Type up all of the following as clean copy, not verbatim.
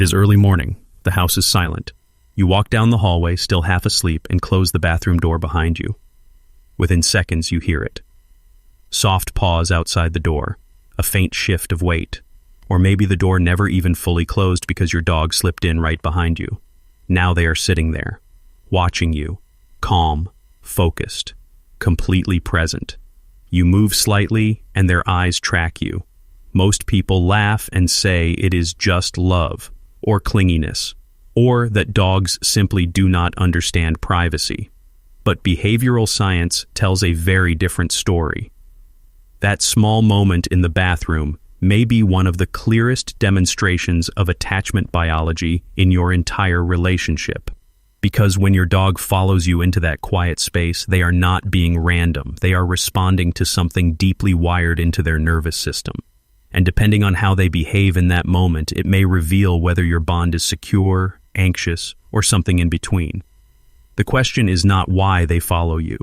It is early morning. The house is silent. You walk down the hallway, still half asleep, and close the bathroom door behind you. Within seconds, you hear it. Soft paws outside the door, a faint shift of weight, or maybe the door never even fully closed because your dog slipped in right behind you. Now they are sitting there, watching you, calm, focused, completely present. You move slightly, and their eyes track you. Most people laugh and say it is just love, or clinginess, or that dogs simply do not understand privacy. But behavioral science tells a very different story. That small moment in the bathroom may be one of the clearest demonstrations of attachment biology in your entire relationship. Because when your dog follows you into that quiet space, they are not being random. They are responding to something deeply wired into their nervous system. And depending on how they behave in that moment, it may reveal whether your bond is secure, anxious, or something in between. The question is not why they follow you.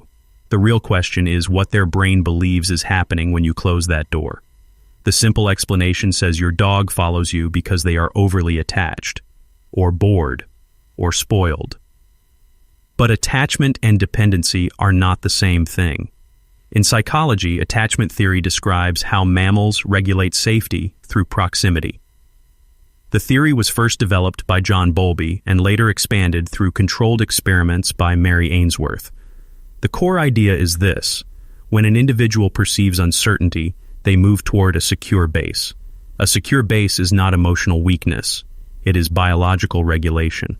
The real question is what their brain believes is happening when you close that door. The simple explanation says your dog follows you because they are overly attached, or bored, or spoiled. But attachment and dependency are not the same thing. In psychology, attachment theory describes how mammals regulate safety through proximity. The theory was first developed by John Bowlby and later expanded through controlled experiments by Mary Ainsworth. The core idea is this: when an individual perceives uncertainty, they move toward a secure base. A secure base is not emotional weakness. It is biological regulation.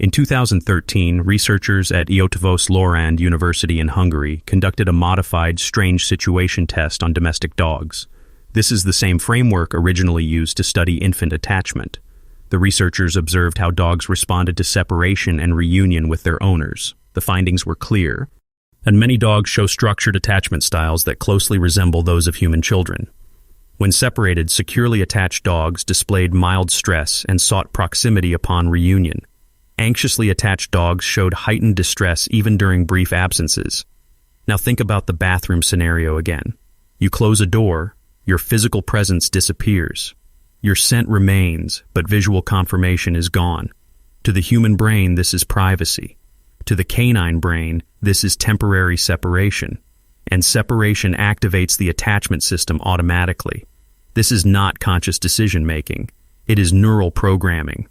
In 2013, researchers at Eötvös Loránd University in Hungary conducted a modified strange situation test on domestic dogs. This is the same framework originally used to study infant attachment. The researchers observed how dogs responded to separation and reunion with their owners. The findings were clear, and many dogs show structured attachment styles that closely resemble those of human children. When separated, securely attached dogs displayed mild stress and sought proximity upon reunion. Anxiously attached dogs showed heightened distress even during brief absences. Now think about the bathroom scenario again. You close a door, your physical presence disappears. Your scent remains, but visual confirmation is gone. To the human brain, this is privacy. To the canine brain, this is temporary separation. And separation activates the attachment system automatically. This is not conscious decision-making. It is neural programming.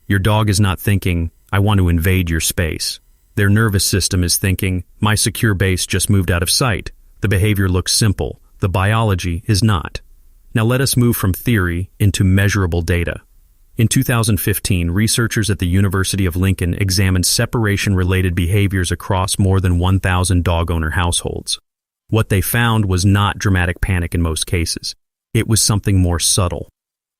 Your dog is not thinking, I want to invade your space. Their nervous system is thinking, my secure base just moved out of sight. The behavior looks simple. The biology is not. Now let us move from theory into measurable data. In 2015, researchers at the University of Lincoln examined separation-related behaviors across more than 1,000 dog owner households. What they found was not dramatic panic in most cases. It was something more subtle.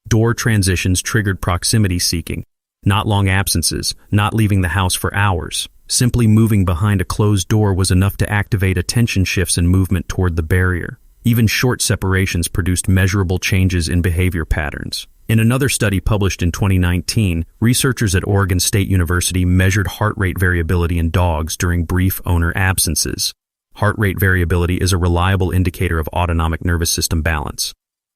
Door transitions triggered proximity seeking, not long absences, not leaving the house for hours. Simply moving behind a closed door was enough to activate attention shifts and movement toward the barrier. Even short separations produced measurable changes in behavior patterns. In another study published in 2019, researchers at Oregon State University measured heart rate variability in dogs during brief owner absences. Heart rate variability is a reliable indicator of autonomic nervous system balance.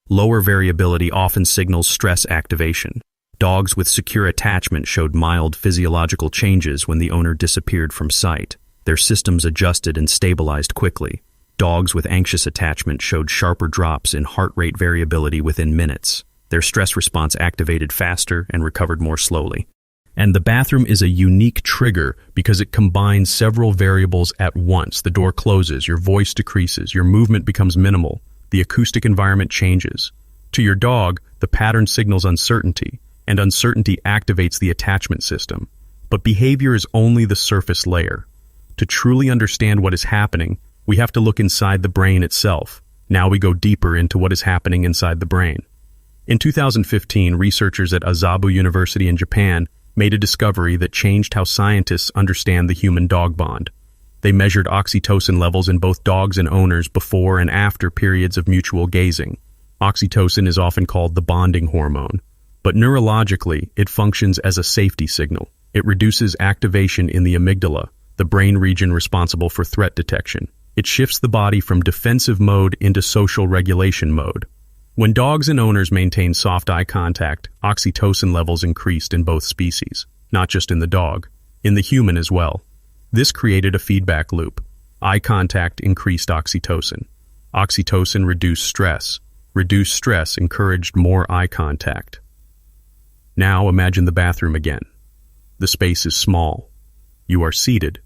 Lower variability often signals stress activation. Dogs with secure attachment showed mild physiological changes when the owner disappeared from sight. Their systems adjusted and stabilized quickly. Dogs with anxious attachment showed sharper drops in heart rate variability within minutes. Their stress response activated faster and recovered more slowly. And the bathroom is a unique trigger because it combines several variables at once. The door closes, your voice decreases, your movement becomes minimal, the acoustic environment changes. To your dog, the pattern signals uncertainty, and uncertainty activates the attachment system. But behavior is only the surface layer. To truly understand what is happening, we have to look inside the brain itself. Now we go deeper into what is happening inside the brain. In 2015, researchers at Azabu University in Japan made a discovery that changed how scientists understand the human-dog bond. They measured oxytocin levels in both dogs and owners before and after periods of mutual gazing. Oxytocin is often called the bonding hormone, but neurologically, it functions as a safety signal. It reduces activation in the amygdala, the brain region responsible for threat detection. It shifts the body from defensive mode into social regulation mode. When dogs and owners maintained soft eye contact, oxytocin levels increased in both species, not just in the dog, in the human as well. This created a feedback loop. Eye contact increased oxytocin. Oxytocin reduced stress. Reduced stress encouraged more eye contact. Now imagine the bathroom again. The space is small. You are seated.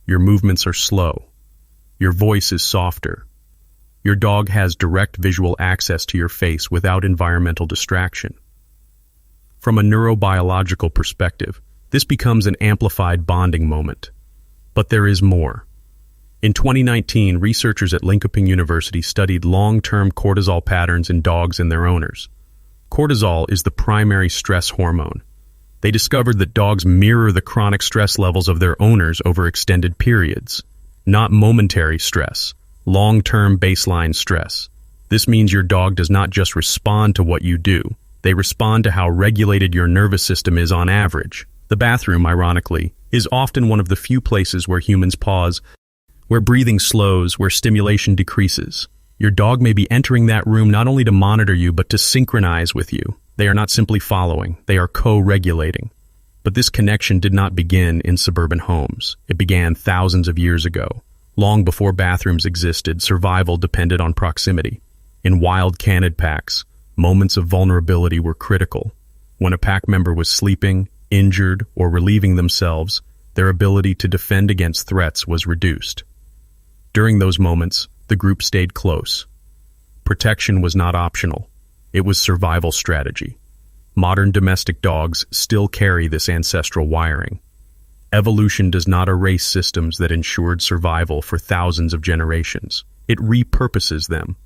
Your movements are slow. Your voice is softer. Your dog has direct visual access to your face without environmental distraction. From a neurobiological perspective, this becomes an amplified bonding moment. But there is more. In 2019, researchers at Linköping University studied long-term cortisol patterns in dogs and their owners. Cortisol is the primary stress hormone. They discovered that dogs mirror the chronic stress levels of their owners over extended periods, not momentary stress. Long-term baseline stress. This means your dog does not just respond to what you do. They respond to how regulated your nervous system is on average. The bathroom, ironically, is often one of the few places where humans pause, where breathing slows, where stimulation decreases. Your dog may be entering that room not only to monitor you, but to synchronize with you. They are not simply following, they are co-regulating. But this connection did not begin in suburban homes. It began thousands of years ago. Long before bathrooms existed, survival depended on proximity. In wild canid packs, moments of vulnerability were critical. When a pack member was sleeping, injured, or relieving themselves, their ability to defend against threats was reduced. During those moments, the group stayed close. Protection was not optional. It was survival strategy. Modern domestic dogs still carry this ancestral wiring. Evolution does not erase systems that ensured survival for thousands of generations. It repurposes them.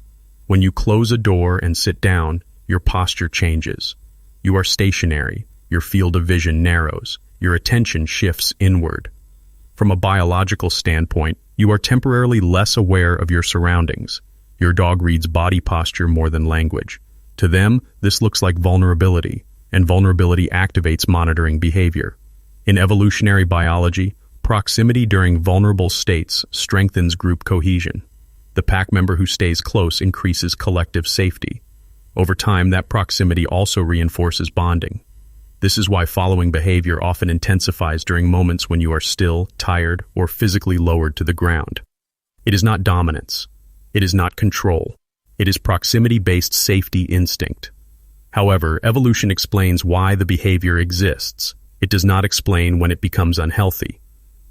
When you close a door and sit down, your posture changes. You are stationary. Your field of vision narrows. Your attention shifts inward. From a biological standpoint, you are temporarily less aware of your surroundings. Your dog reads body posture more than language. To them, this looks like vulnerability, and vulnerability activates monitoring behavior. In evolutionary biology, proximity during vulnerable states strengthens group cohesion. The pack member who stays close increases collective safety. Over time, that proximity also reinforces bonding. This is why following behavior often intensifies during moments when you are still, tired, or physically lowered to the ground. It is not dominance. It is not control. It is proximity-based safety instinct. However, evolution explains why the behavior exists. It does not explain when it becomes unhealthy.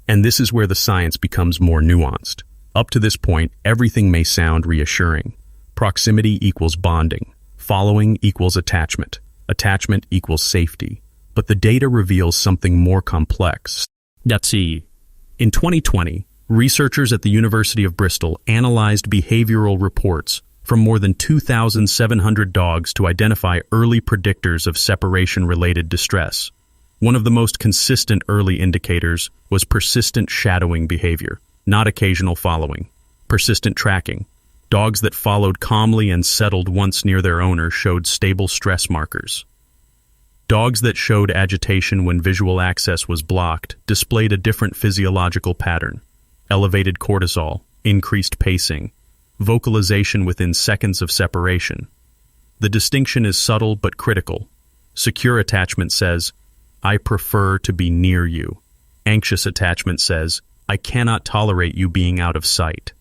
And this is where the science becomes more nuanced. Up to this point, everything may sound reassuring. Proximity equals bonding. Following equals attachment. Attachment equals safety. But the data reveals something more complex. Let's see. In 2020, researchers at the University of Bristol analyzed behavioral reports from more than 2,700 dogs to identify early predictors of separation-related distress. One of the most consistent early indicators was persistent shadowing behavior, not occasional following. Persistent tracking. Dogs that followed calmly and settled once near their owner showed stable stress markers. Dogs that showed agitation when visual access was blocked displayed a different physiological pattern. Elevated cortisol, increased pacing, vocalization within seconds of separation. The distinction is subtle but critical. Secure attachment says, "I prefer to be near you." Anxious attachment says, "I cannot tolerate you being out of sight."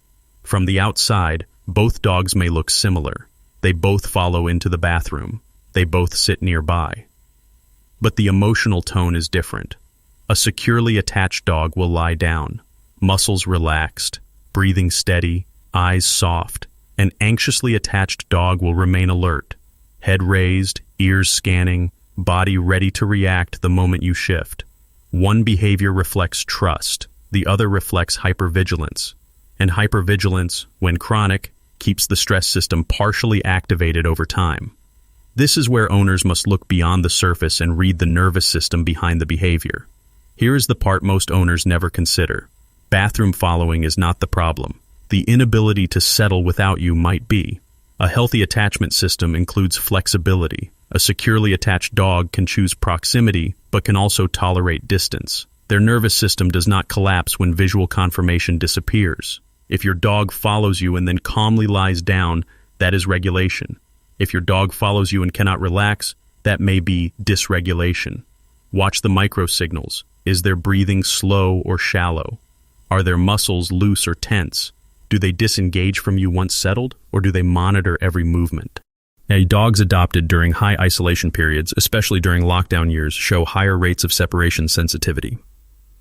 From the outside, both dogs may look similar. They both follow into the bathroom. They both sit nearby. But the emotional tone is different. A securely attached dog will lie down, muscles relaxed, breathing steady, eyes soft. An anxiously attached dog will remain alert, head raised, ears scanning, body ready to react the moment you shift. One behavior reflects trust, the other reflects hypervigilance. And hypervigilance, when chronic, keeps the stress system partially activated over time. This is where owners must look beyond the surface and read the nervous system behind the behavior. Here is the part most owners never consider. Bathroom following is not the problem. The inability to settle without you might be. A healthy attachment system includes flexibility. A securely attached dog can choose proximity, but can also tolerate distance. Their nervous system does not collapse when visual confirmation disappears. If your dog follows you and then calmly lies down, that is regulation. If your dog follows you and cannot relax, that may be dysregulation. Watch the microsignals. Is their breathing slow or shallow? Are their muscles loose or tense? Do they disengage from you once settled, or do they monitor every movement? Now, dogs adopted during high isolation periods, especially during lockdown years, show higher rates of separation sensitivity.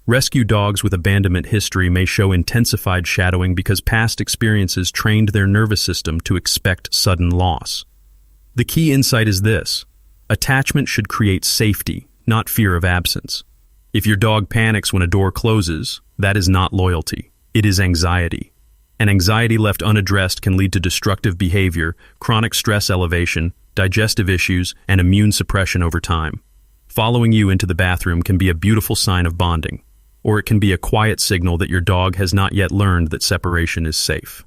Rescue dogs with abandonment history may show intensified shadowing because past experiences trained their nervous system to expect sudden loss. The key insight is this: attachment should create safety, not fear of absence. If your dog panics when a door closes, that is not loyalty. It is anxiety. And anxiety left unaddressed can lead to destructive behavior, chronic stress elevation, digestive issues, and immune suppression over time. Following you into the bathroom can be a beautiful sign of bonding, or it can be a quiet signal that your dog has not yet learned that separation is safe.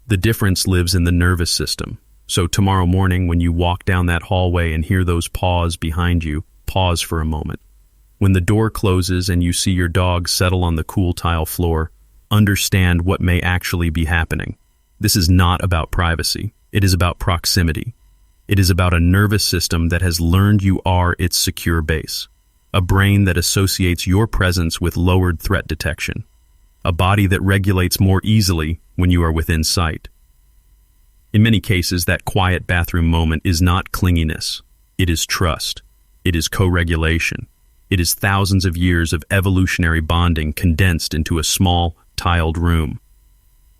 The difference lives in the nervous system. So tomorrow morning, when you walk down that hallway and hear those paws behind you, pause for a moment. When the door closes and you see your dog settle on the cool tile floor, understand what may actually be happening. This is not about privacy. It is about proximity. It is about a nervous system that has learned you are its secure base, a brain that associates your presence with lowered threat detection, a body that regulates more easily when you are within sight. In many cases, that quiet bathroom moment is not clinginess. It is trust. It is co-regulation. It is thousands of years of evolutionary bonding condensed into a small, tiled room.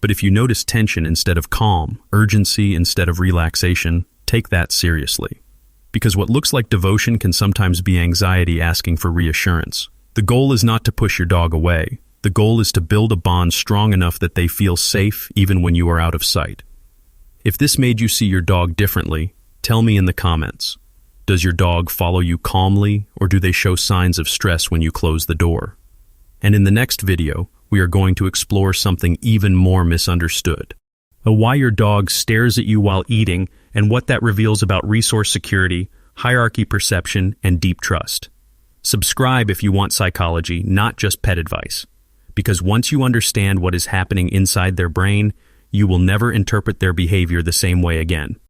But if you notice tension instead of calm, urgency instead of relaxation, take that seriously. Because what looks like devotion can sometimes be anxiety asking for reassurance. The goal is not to push your dog away. The goal is to build a bond strong enough that they feel safe even when you are out of sight. If this made you see your dog differently, tell me in the comments. Does your dog follow you calmly, or do they show signs of stress when you close the door? And in the next video, we are going to explore something even more misunderstood. Why your dog stares at you while eating, and what that reveals about resource security, hierarchy perception, and deep trust. Subscribe if you want psychology, not just pet advice. Because once you understand what is happening inside their brain, you will never interpret their behavior the same way again.